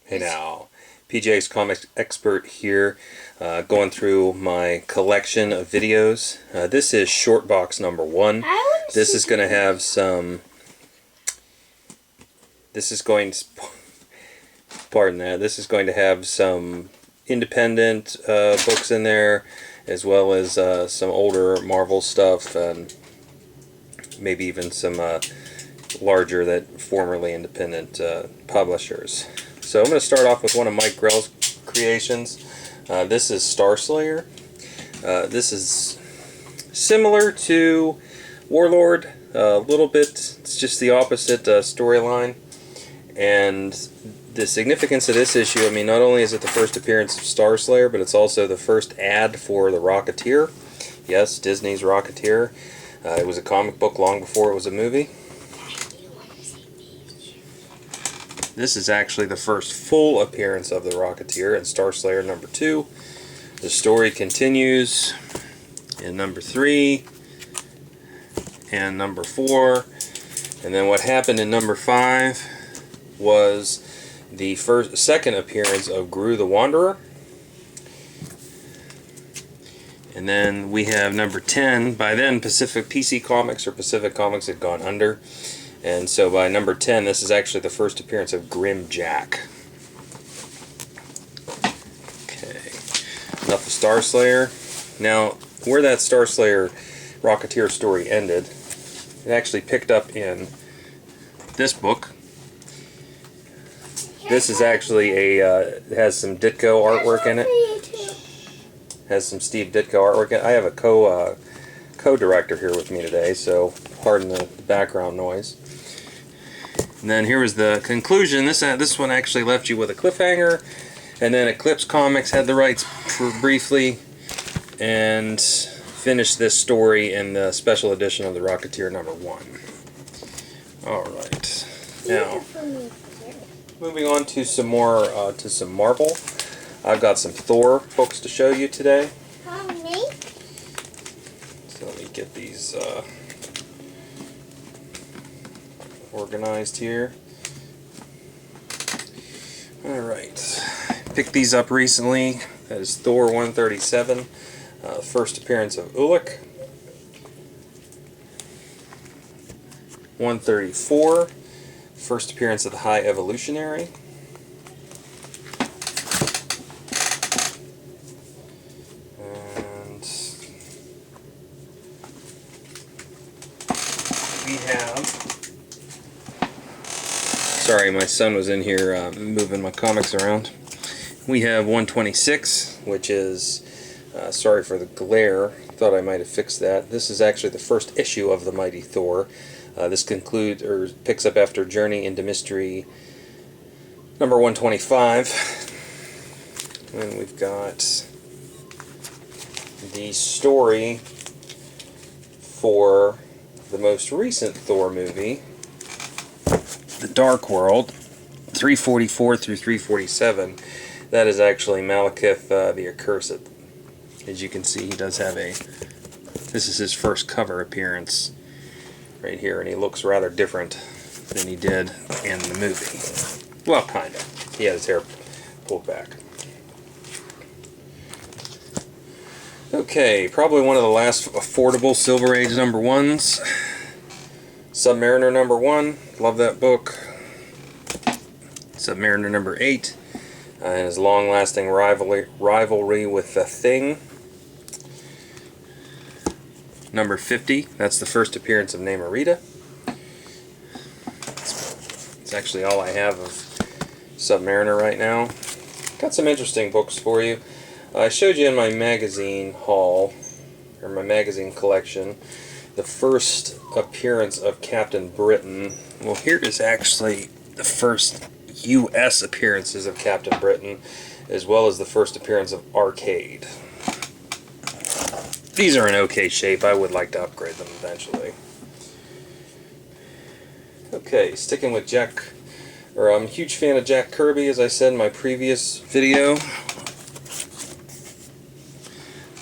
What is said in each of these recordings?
Hey now, PJ's Comics Expert here, going through my collection of videos. This is short box number 1. This is going to have some... This is going to... Pardon that. This is going to have some independent books in there, as well as some older Marvel stuff, and maybe even some larger, that formerly independent publishers. So I'm going to start off with one of Mike Grell's creations. This is Starslayer. This is similar to Warlord a little bit. It's just the opposite storyline. And the significance of this issue, I mean, not only is it the first appearance of Starslayer, but it's also the first ad for the Rocketeer. Yes, Disney's Rocketeer. It was a comic book long before it was a movie. This is actually the first full appearance of the Rocketeer in Starslayer number 2. The story continues in number 3 and number 4. And then what happened in number 5 was the second appearance of Gru the Wanderer. And then we have number 10. By then, Pacific Comics had gone under. And so by number 10, this is actually the first appearance of Grim Jack. Okay, enough of Starslayer. Now, where that Starslayer Rocketeer story ended, it actually picked up in this book. This is actually it has some Ditko artwork in it. Has some Steve Ditko artwork in it. I have a co-director here with me today, so pardon the background noise. And then here was the conclusion. This one actually left you with a cliffhanger, and then Eclipse Comics had the rights briefly and finished this story in the special edition of the Rocketeer number 1. Alright, now moving on to some more to some Marvel. I've got some Thor books to show you today. So let me get these organized here. Alright, picked these up recently. That is Thor 137, first appearance of Ulik. 134, first appearance of the High Evolutionary. And we have... Sorry, my son was in here moving my comics around. We have 126, which is, sorry for the glare, thought I might have fixed that. This is actually the first issue of the Mighty Thor. This concludes, or picks up after Journey into Mystery number 125. And we've got the story for the most recent Thor movie, The Dark World, 344 through 347. That is actually Malekith the Accursed. As you can see, he does have this is his first cover appearance right here, and he looks rather different than he did in the movie. Well, kind of. He had his hair pulled back. Okay, probably one of the last affordable Silver Age number 1s. Submariner number 1, love that book. Submariner number 8, and his long-lasting rivalry with The Thing. Number 50, that's the first appearance of Namorita. It's actually all I have of Submariner right now. Got some interesting books for you. I showed you in my magazine haul, or my magazine collection, the first appearance of Captain Britain. Well, here is actually the first U.S. appearances of Captain Britain, as well as the first appearance of Arcade. These are in okay shape. I would like to upgrade them eventually. Okay, sticking with I'm a huge fan of Jack Kirby, as I said in my previous video.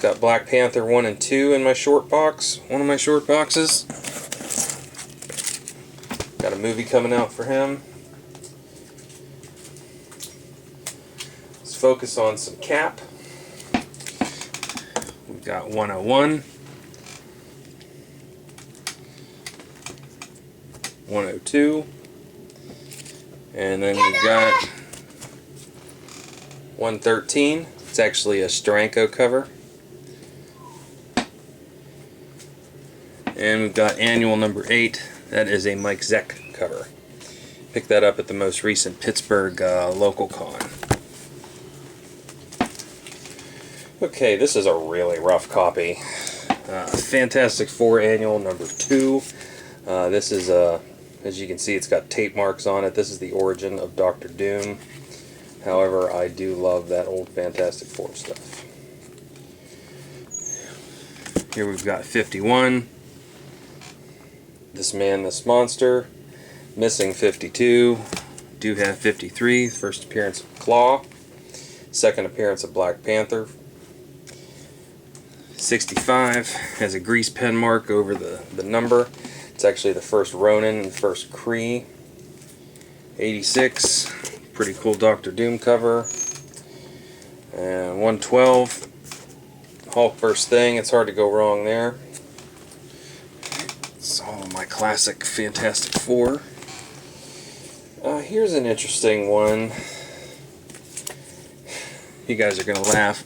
Got Black Panther 1 and 2 in my short box, one of my short boxes. Got a movie coming out for him. Let's focus on some Cap. We've got 101, 102, and then we've got 113. It's actually a Steranko cover. And we've got annual number 8. That is a Mike Zeck cover. Picked that up at the most recent Pittsburgh local con. Okay, this is a really rough copy. Fantastic Four annual number 2. This is, as you can see, it's got tape marks on it. This is the origin of Dr. Doom. However, I do love that old Fantastic Four stuff. Here we've got 51. This Man, This Monster. Missing 52. Do have 53. First appearance of Claw. Second appearance of Black Panther. 65 has a grease pen mark over the number. It's actually the first Ronin and first Kree. 86, pretty cool Doctor Doom cover. And 112, Hulk vs. Thing. It's hard to go wrong there. It's all of my classic Fantastic Four. Here's an interesting one. You guys are going to laugh.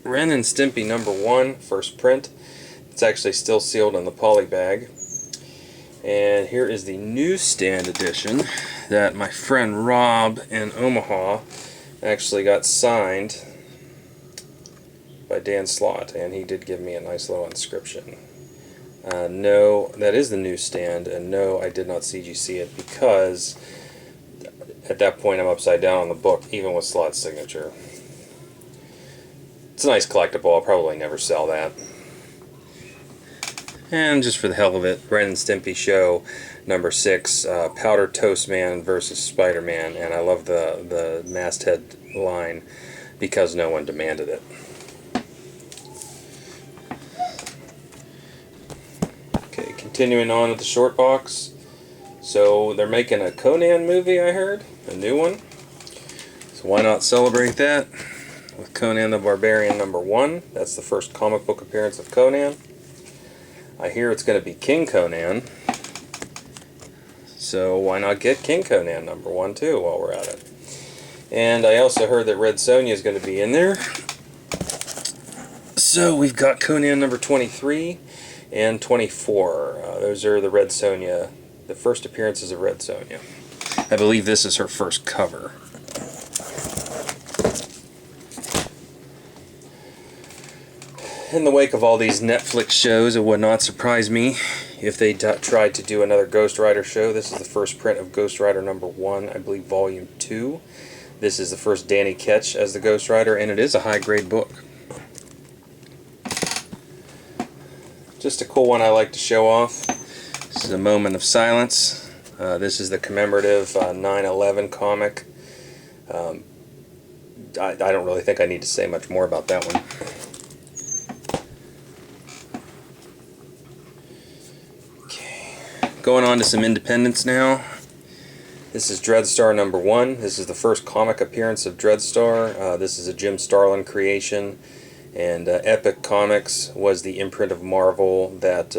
Ren and Stimpy number 1, first print. It's actually still sealed in the poly bag. And here is the newsstand edition that my friend Rob in Omaha actually got signed by Dan Slott, and he did give me a nice little inscription. No, that is the newsstand, and no, I did not CGC it because at that point I'm upside down on the book, even with Slott's signature. It's a nice collectible. I'll probably never sell that. And just for the hell of it, Ren and Stimpy Show number 6, Powder Toast Man versus Spider-Man, and I love the masthead line because no one demanded it. Okay, continuing on with the short box. So they're making a Conan movie, I heard, a new one. So why not celebrate that with Conan the Barbarian number 1? That's the first comic book appearance of Conan. I hear it's going to be King Conan, so why not get King Conan number 1 too while we're at it? And I also heard that Red Sonja is going to be in there. So we've got Conan number 23 and 24. Those are the Red Sonja, the first appearances of Red Sonja. I believe this is her first cover. In the wake of all these Netflix shows, it would not surprise me if they tried to do another Ghost Rider show. This is the first print of Ghost Rider number 1, I believe volume 2. This is the first Danny Ketch as the Ghost Rider, and it is a high-grade book. Just a cool one I like to show off. This is a moment of silence. This is the commemorative 9/11 comic. I don't really think I need to say much more about that one. Going on to some independents now. This is Dreadstar number 1. This is the first comic appearance of Dreadstar. This is a Jim Starlin creation, and Epic Comics was the imprint of Marvel that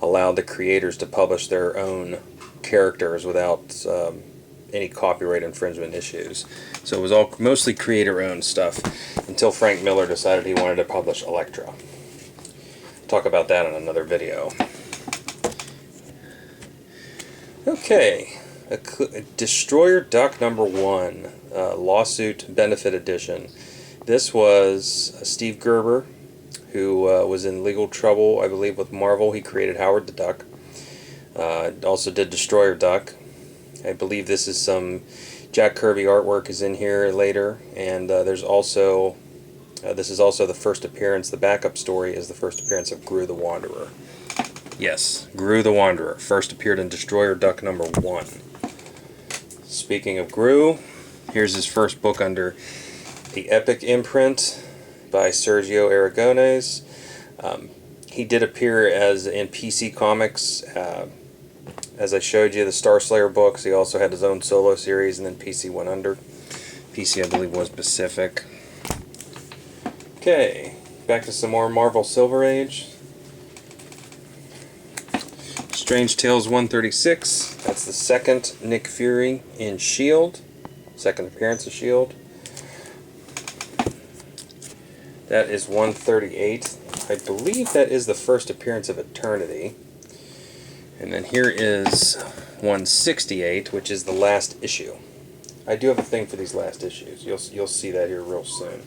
allowed the creators to publish their own characters without any copyright infringement issues. So it was all mostly creator-owned stuff until Frank Miller decided he wanted to publish Elektra. Talk about that in another video. Okay, Destroyer Duck number 1, Lawsuit Benefit Edition. This was Steve Gerber, who was in legal trouble, I believe, with Marvel. He created Howard the Duck. Also did Destroyer Duck. I believe this is some Jack Kirby artwork is in here later, and there's also this is also the first appearance. The backup story is the first appearance of Gru the Wanderer. Yes, Gru the Wanderer first appeared in Destroyer Duck number 1. Speaking of Gru, here's his first book under the Epic imprint by Sergio Aragones. He did appear as in PC Comics, as I showed you, the Star Slayer books. He also had his own solo series, and then PC went under. PC, I believe, was Pacific. Okay, back to some more Marvel Silver Age. Strange Tales 136. That's the second Nick Fury in S.H.I.E.L.D. Second appearance of S.H.I.E.L.D. That is 138. I believe that is the first appearance of Eternity. And then here is 168, which is the last issue. I do have a thing for these last issues. You'll see that here real soon.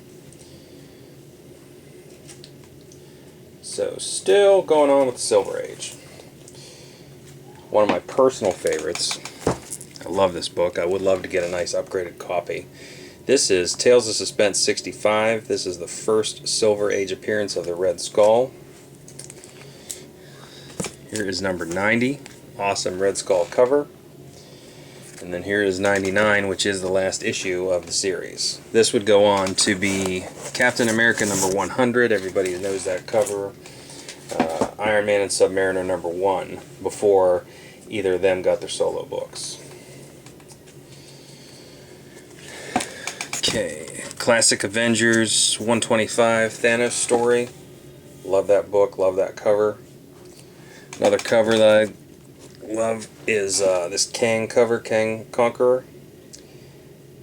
So, still going on with Silver Age. One of my personal favorites. I love this book. I would love to get a nice upgraded copy. This is Tales of Suspense 65. This is the first Silver Age appearance of the Red Skull. Here is number 90. Awesome Red Skull cover. And then here is 99, which is the last issue of the series. This would go on to be Captain America number 100. Everybody knows that cover. Iron Man and Submariner number 1, before either of them got their solo books. Okay, Classic Avengers 125 Thanos story. Love that book, love that cover. Another cover that I love is this Kang cover, Kang Conqueror.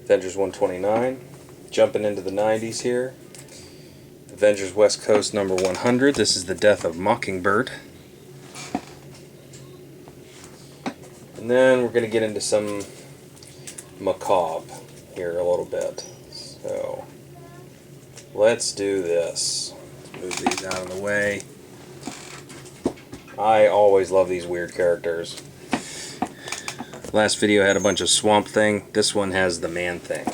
Avengers 129. Jumping into the 90s here. Avengers West Coast number 100. This is the death of Mockingbird. And then we're going to get into some macabre here a little bit. So, let's do this. Let's move these out of the way. I always love these weird characters. Last video had a bunch of Swamp Thing. This one has the Man-Thing.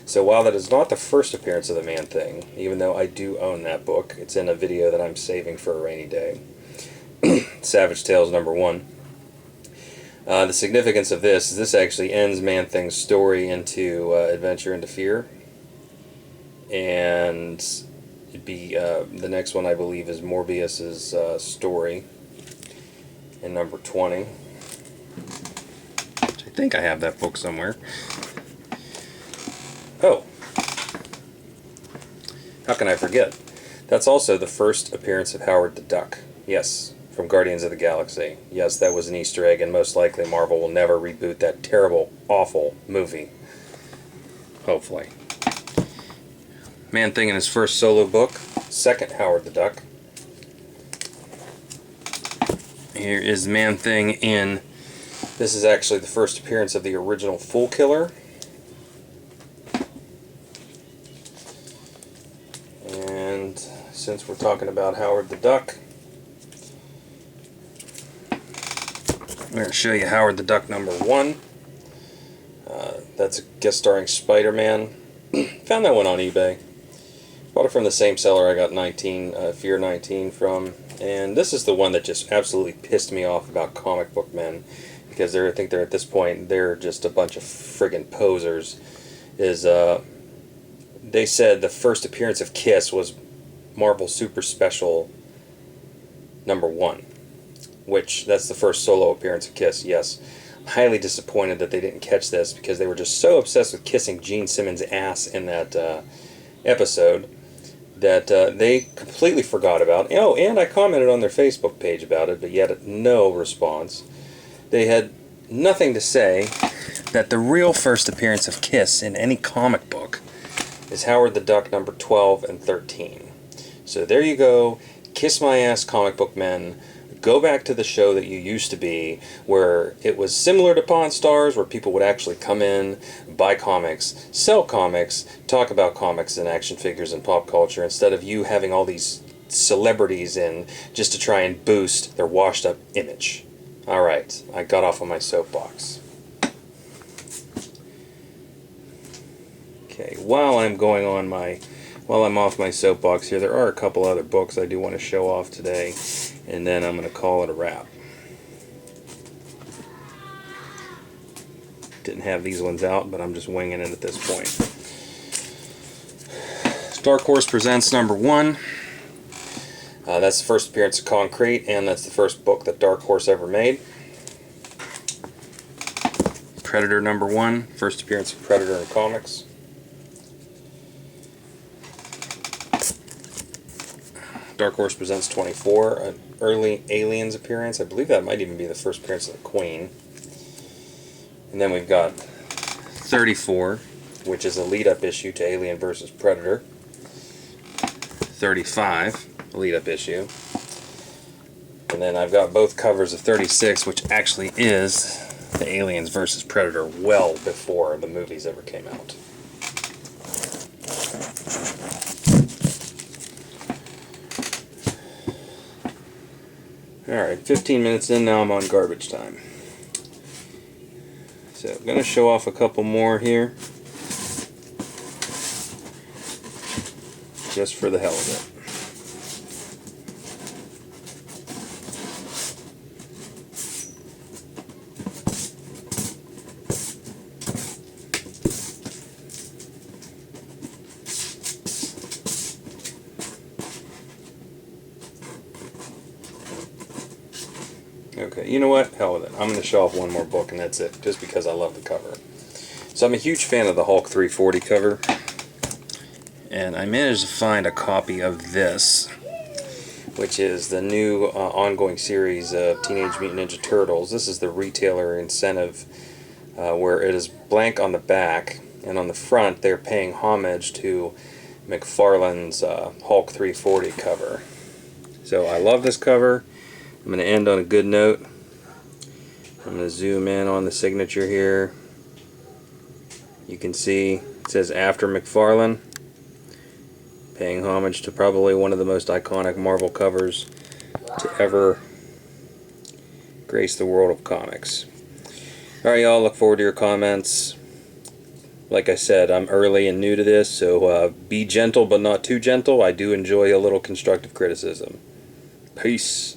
So while that is not the first appearance of the Man-Thing, even though I do own that book, it's in a video that I'm saving for a rainy day. Savage Tales number 1. The significance of this is this actually ends Man-Thing's story into Adventure into Fear. And it'd be the next one, I believe, is Morbius's story in number 20. I think I have that book somewhere. Oh, how can I forget? That's also the first appearance of Howard the Duck. Yes, from Guardians of the Galaxy. Yes, that was an Easter egg, and most likely Marvel will never reboot that terrible, awful movie. Hopefully. Man-Thing in his first solo book. Second Howard the Duck. Here is Man-Thing in... This is actually the first appearance of the original Fool Killer. And since we're talking about Howard the Duck, I'm going to show you Howard the Duck number 1. That's a guest starring Spider-Man. Found that one on eBay. Bought it from the same seller I got Fear 19 from. And this is the one that just absolutely pissed me off about comic book men. Because I think they're at this point, they're just a bunch of friggin' posers. They said the first appearance of Kiss was Marvel Super Special number 1. Which, that's the first solo appearance of Kiss, yes. I'm highly disappointed that they didn't catch this because they were just so obsessed with kissing Gene Simmons' ass in that episode that they completely forgot about. Oh, and I commented on their Facebook page about it, but yet no response. They had nothing to say that the real first appearance of Kiss in any comic book is Howard the Duck number 12 and 13. So there you go. Kiss my ass, comic book men. Go back to the show that you used to be, where it was similar to Pawn Stars, where people would actually come in, buy comics, sell comics, talk about comics and action figures and pop culture, instead of you having all these celebrities in just to try and boost their washed-up image. Alright, I got off on my soapbox. Okay, while I'm off my soapbox here, there are a couple other books I do want to show off today, and then I'm going to call it a wrap. Didn't have these ones out, but I'm just winging it at this point. Dark Horse Presents number 1. That's the first appearance of Concrete, and that's the first book that Dark Horse ever made. Predator number 1, first appearance of Predator in comics. Dark Horse Presents 24, an early Aliens appearance. I believe that might even be the first appearance of the Queen. And then we've got 34, which is a lead-up issue to Alien vs. Predator. 35, a lead-up issue. And then I've got both covers of 36, which actually is the Aliens vs. Predator well before the movies ever came out. Alright, 15 minutes in, now I'm on garbage time. So I'm going to show off a couple more here, just for the hell of it. Okay, you know what? Hell with it. I'm going to show off one more book and that's it, just because I love the cover. So I'm a huge fan of the Hulk 340 cover, and I managed to find a copy of this, which is the new ongoing series of Teenage Mutant Ninja Turtles. This is the retailer incentive, where it is blank on the back, and on the front they're paying homage to McFarlane's Hulk 340 cover. So I love this cover. I'm going to end on a good note. I'm going to zoom in on the signature here. You can see it says after McFarlane, paying homage to probably one of the most iconic Marvel covers to ever grace the world of comics. Alright y'all, look forward to your comments. Like I said, I'm early and new to this, so be gentle but not too gentle. I do enjoy a little constructive criticism. Peace.